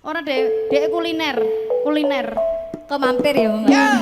Ora dek kuliner. Kuliner. Kok mampir ya, Mama? Ya.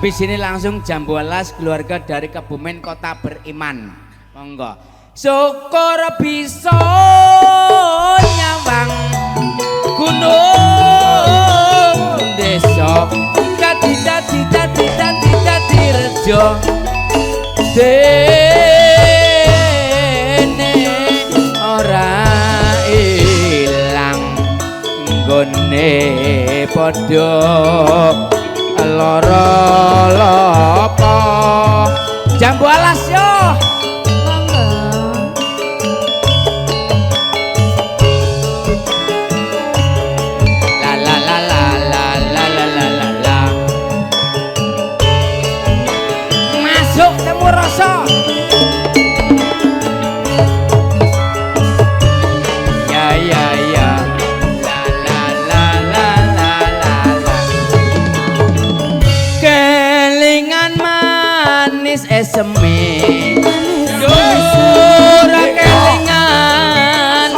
Habis ini langsung jam 12 keluarga dari Kebumen Kota Beriman. Monggo. syukur bisa nyawang gunung desa dadi rejo dene ora ilang nggone padha lara lopo jambu alas yo eseme dora kelingan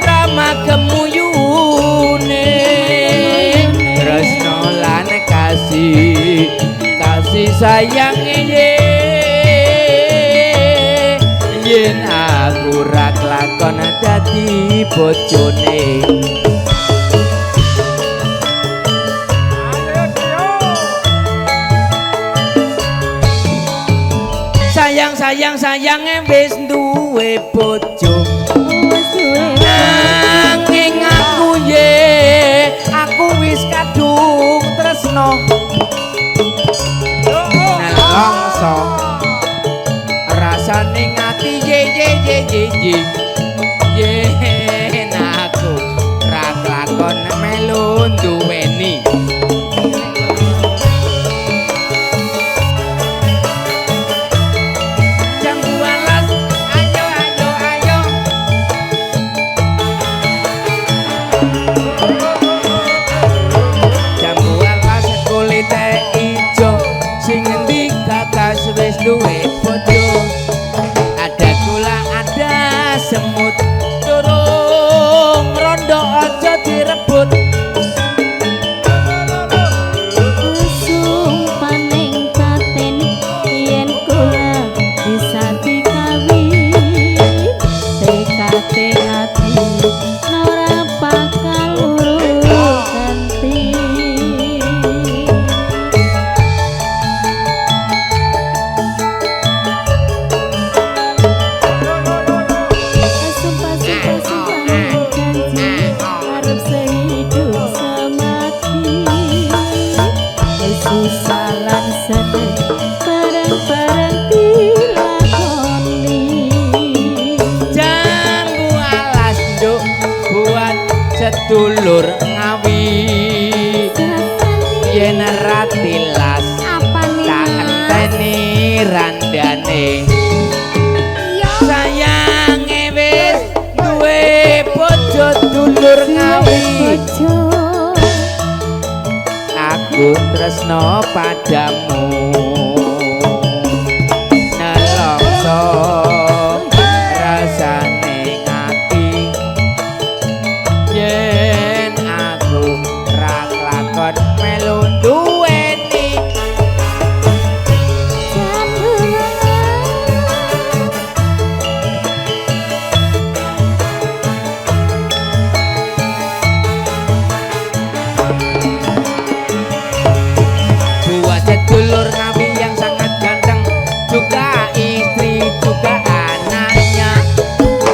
rama kemuyune tresno lan kasih sayang yen aku ra kelakon dadi bojone sayang wis duwe bojo nanging aku wis kadung tresno nelongso rasane ngati yen aku ra kelakon melu duweni duwe bojo ada gula ada semut turung rondo aja direbut sumpah ning batin yen kula bisa dikawin tekate ati ora bakal urung ganti sedulur ngawi yen ra tilas tak enteni randane sayange wis duwe bojo dulur ngawi aku tresno padamu nelongso rasane ngati yen aku ra kelakon melu duweni buat sedulur ngawi yang sangat ganteng juga istri juga anaknya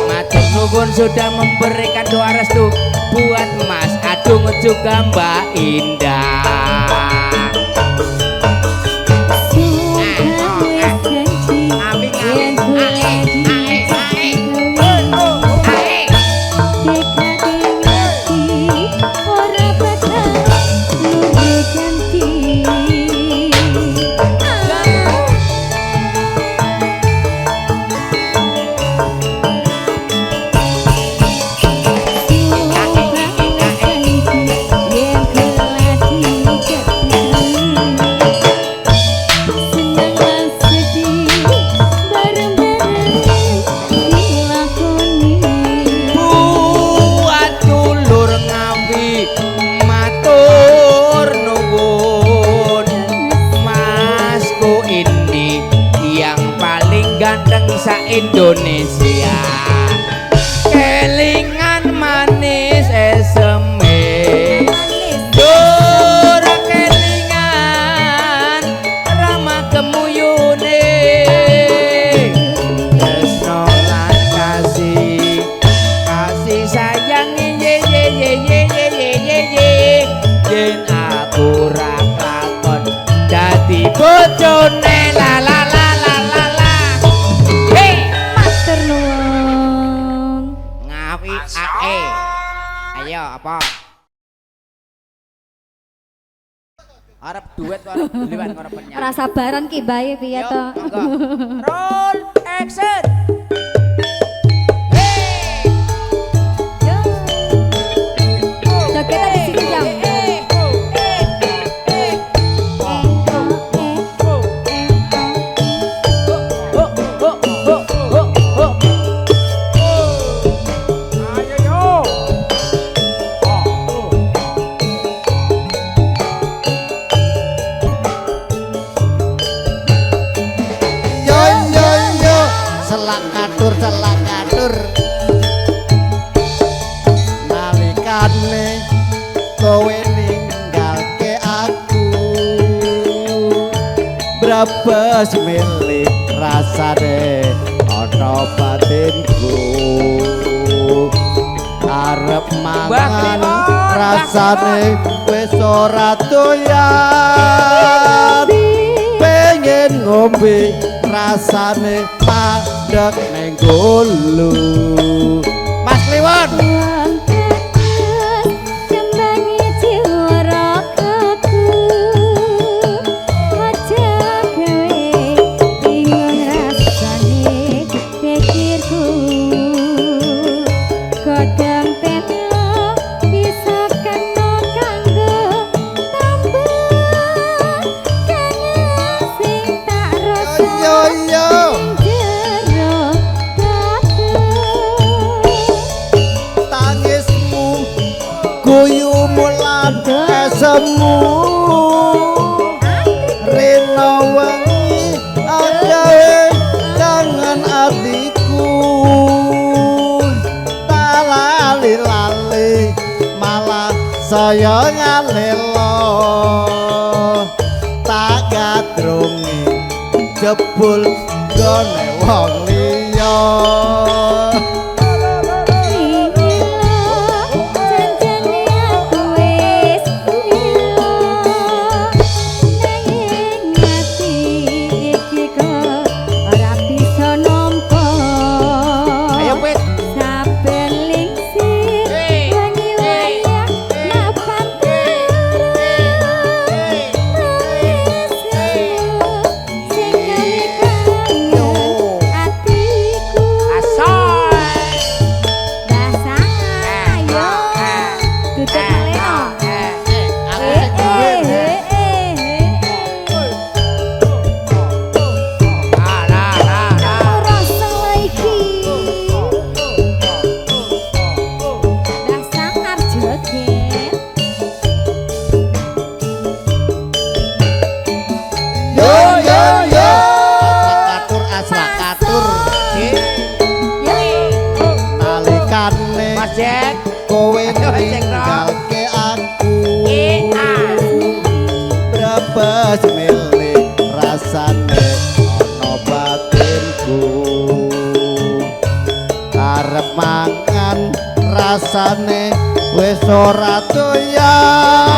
matur nuwun sudah memberikan doa restu buat Mas Adung juga Mbak Indah. Ganteng bangsa Indonesia kelingan manis eseme dora kelingan rama kemuyune tresno lan kasih sayang ye yen aku ra lakon dadi bojone la la la la la la hey matur nuwun ngawi ae ayo apa arep duet arep liwat karo penyanyi ora sabaran ki bae piye Yo, to monggo. Roll action jogetnya di sini jam selak ngatur nalikane kowe ninggalke aku brabas milih rasane ana batinku arep mangan rasane wis ora doyan pengen ngombe rasane padhek ning gulu Mas Kliwon jembangi jiwa rakaku aja gawe bingung rasane pikirku godang telo bisa kena kanggo tambah kangen sing tak rasa yo yo tangismu guyumu lan esemu rena wengi agawe kangen atiku talali-lali malah saya ngalelo tak gadrungi jebul gone wong liya kowe ninggalke aku brebes milih rasane ana batinku arep mangan rasane wis ora doyan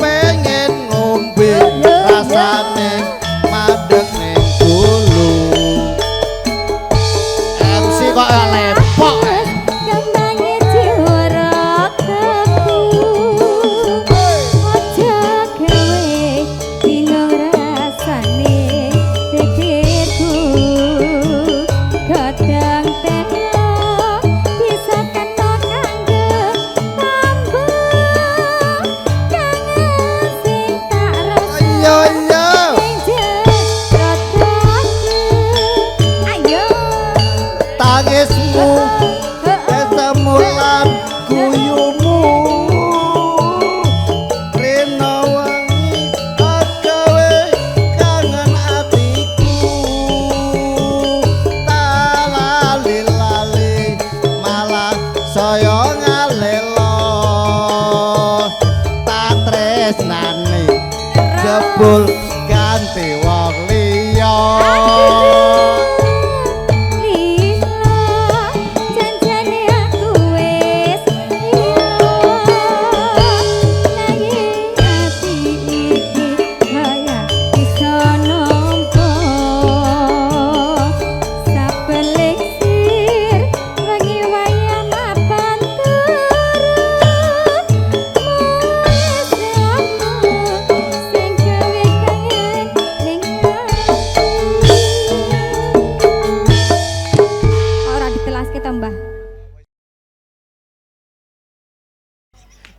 pengen ngombe rasane madeg ning gulu MC kok lepok tangismu ketemu lan guyumu rena wengi agawe kangen atiku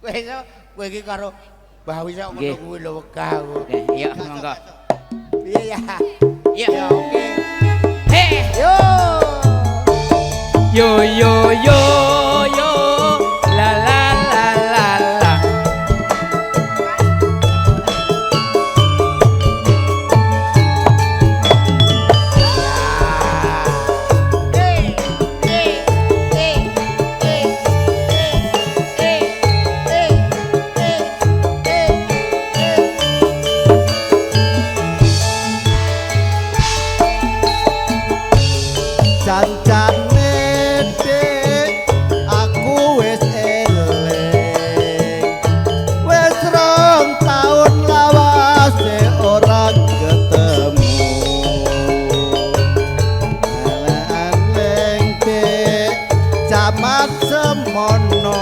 Kowe iki karo Mbah Wis kok Nggih. kuwi lho wegah. Oke, yuk monggo. Piye ya? Yuk. Ya oke. Heh. Yo. Yo yo yo yo la la la la la. Jancane dik aku wis eling. Wis 2 taun lawase ora ketemu. Eling dik jaman semono.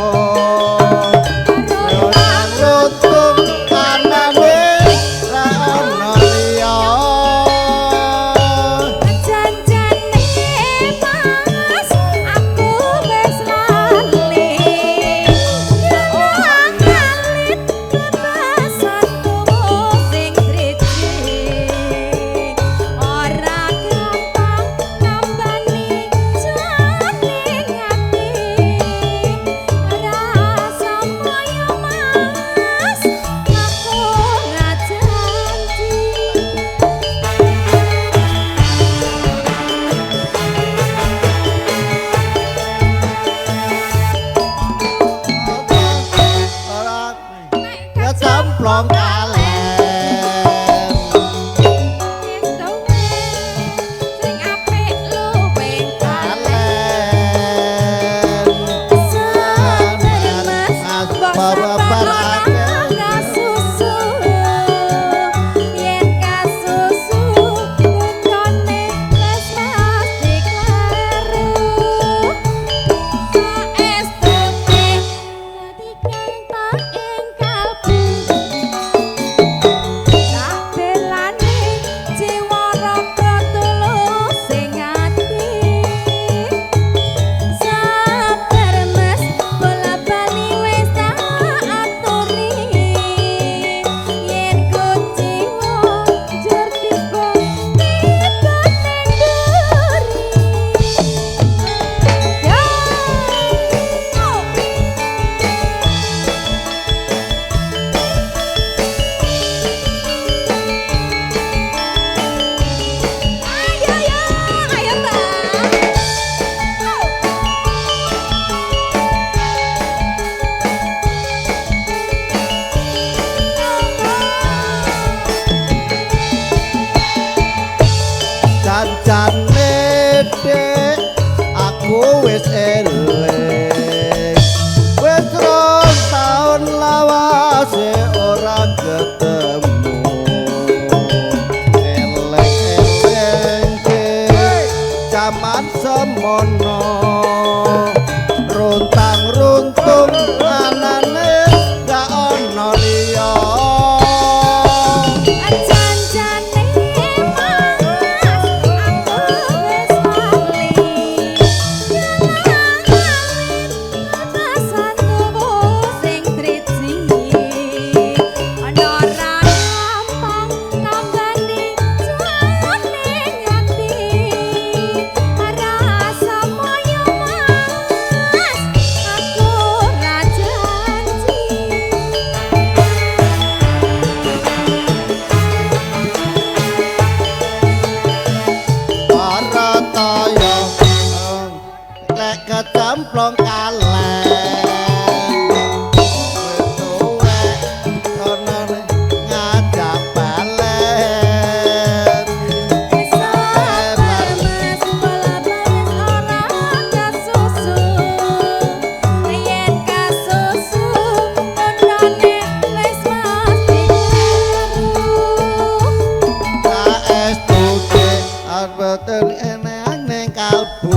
Rutung kanane ra ono liya. Janjane mas aku wis lali ngalit kebasanku sing driji ora gampang nambani janing ati rasa moyo mas aku ngajanji. Ora kecemplung kalen. Sing apik luwih Kalen. Babar akeh. susu yen kasusu utone wis mesti kleru saestuke dadi kentak ing kalbu tak belane jiwa raga tulus sing ati sabar mas bola bali wis tak aturi yen kuciwa jur tiba tiba nenduri yo ayo yo ayo Jancane dik aku wis eling. Wis 2 taun lawase ora ketemu. Eleng-eleng dik jaman semono. Runtang-runtung anane gak ono liya. janjane mas aku wis lali kebasanku sing driji ana ora gampang nambani janing ati rasa moyo mas aku ora janji. Ora toyo lek kecemplung kalen. Wis tuwek ana ngajak balen. Sabar mas bola baris ora kasusu yen kasusu undone wis mesti kleru Saestuke arbeten eneang ning kalbu.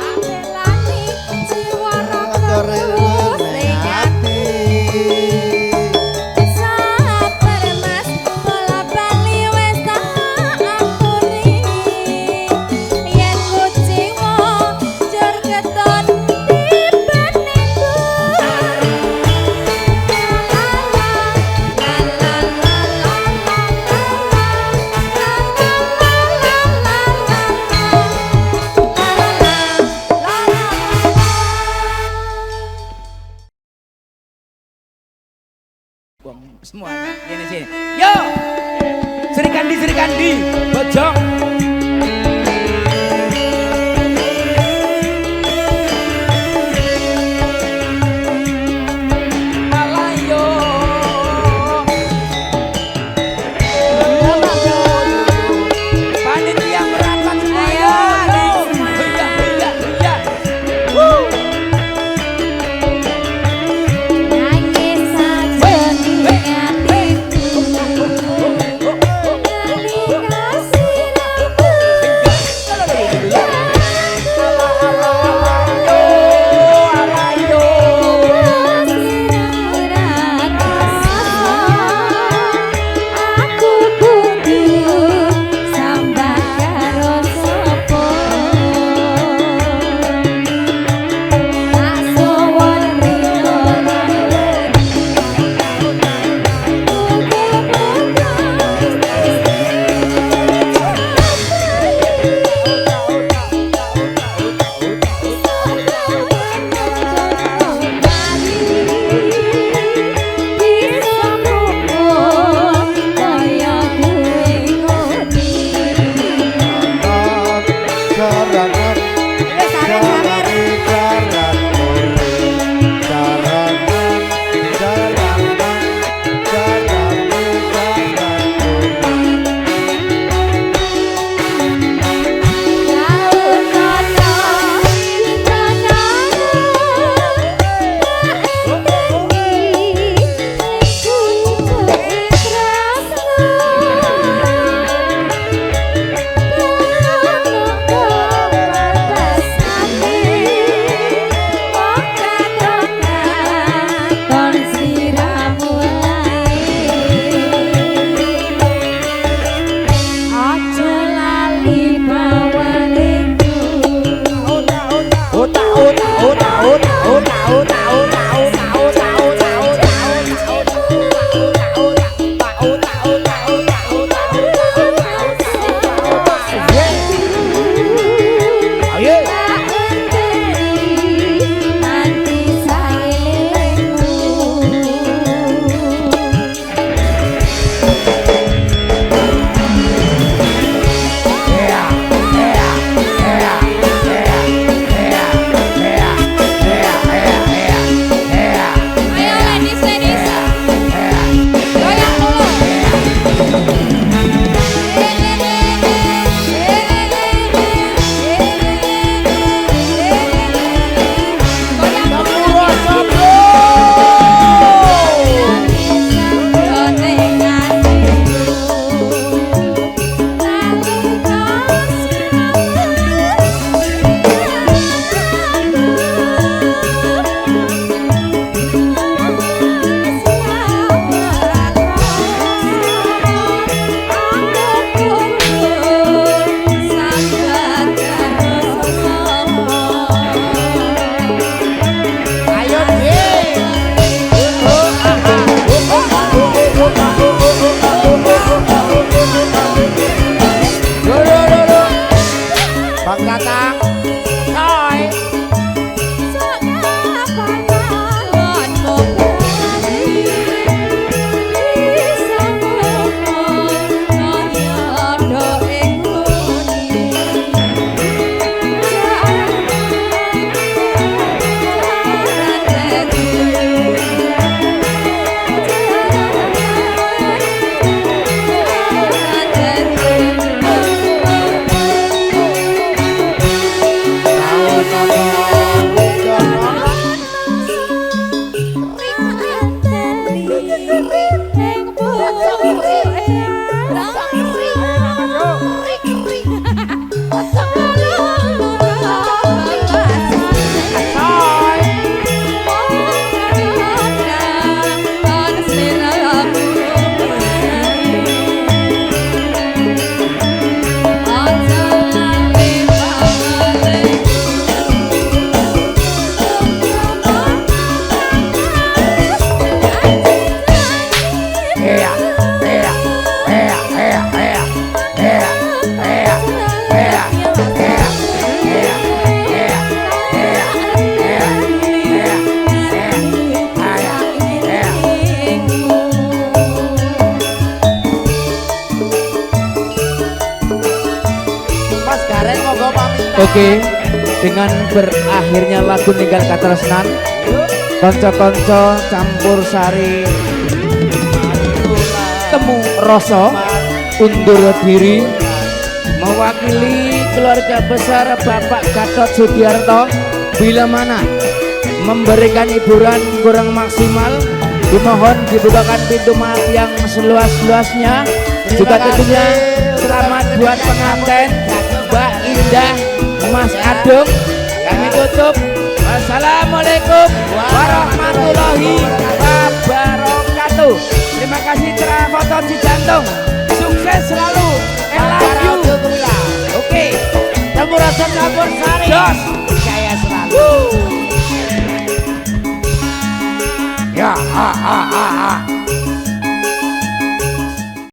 abelani jiwa raga tulus sing ati sabar mas bola bali wis tak aturi yen kuciwa jur keton tiba ning semuanya. Ini sini. Yo. Sri Kandi, Bojong. Alayo. Panitia merapat semuanya. Iya. Nangis saja ingat itu Oke, dengan berakhirnya lagu Ninggal Katresnan, konco-konco campur sari temu rasa undur diri mewakili keluarga besar Bapak Gatot Sudiarto. Bila mana memberikan hiburan kurang maksimal, dimohon dibukakan pintu maaf yang seluas-luasnya. Juga tentunya selamat buat pengantin Mbak Indah, Mas Adung. Kami tutup. Wassalamualaikum warahmatullahi wabarakatuh. Terima kasih cerah foto Cijantung. Sukses selalu. I love you. Oke. Temu rasa campur sari. Jos. Saya selalu. Ya,